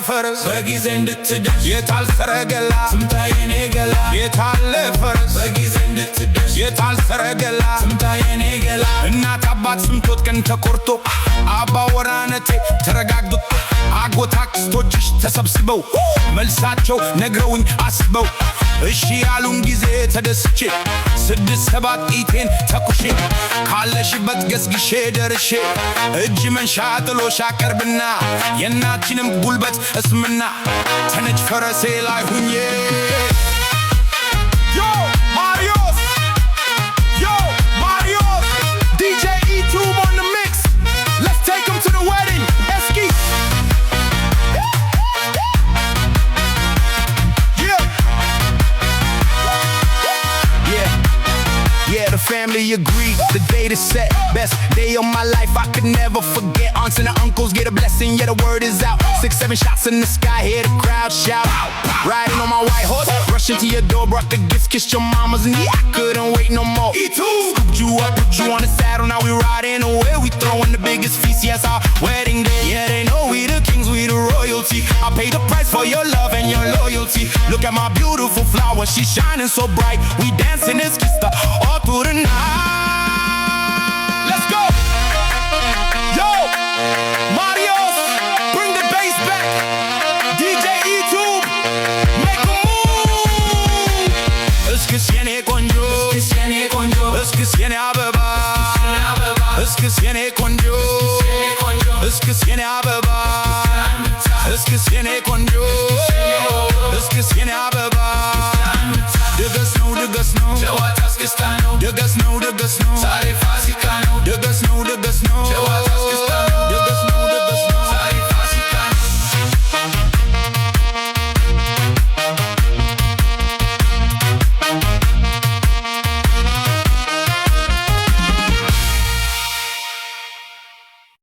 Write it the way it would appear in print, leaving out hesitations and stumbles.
ፈረስ በጊዜ እንድትደርስ የታል ሰረገላ ትምታ የኔ ገላ የታለ ፈረስ በጊዜ እንድትደርስ የታል ሰረገላ ትምታ የኔ ገላ እናት አባት ስንቶት ቀን ተቆርጦ አባወራነቴ ተረጋግጦ አጎት አክስቶችሽ ተሰብስበው መልሳቸው ነግረውኝ አስበው እሺ ያሉን ጊዜ ተደስቼ 6-7 ኢቴን ተኩሼ ካለሽበት ገስግሼ ደርሼ እጅ መንሻ ጥሎሽ አቀርብና የእናችንም ጉልበት እስምና ተነጭ ፈረሴ ላይ ሁኜ Family agreed, the date is set. Best day of my life, I could never forget. Aunts and uncles get a blessing, yeah, the word is out. 6-7 shots in the sky, hear the crowd shout. Riding on my white horse, rushing to your door, brought the gifts, kissed your mamas, and yeah, I couldn't wait no more. Scooped you up, put you on the saddle, now we riding away. We throwing the biggest feast, yes, our wedding day. Yeah, they know we the kings, we the royalty. I pay the price for your love and your loyalty. Look at my beautiful flower, she's shining so bright. We dancing this kiss all through the night. Let's go! Yo! Marios, bring the bass back. DJ E-Tube, make a move. Eskis yene konjo, eskis yene abeba, eskis yene konjo, eskis yene abeba, eskis yene konjo, eskis yene abeba. Digga snow, digga snow, digga snow, digga snow.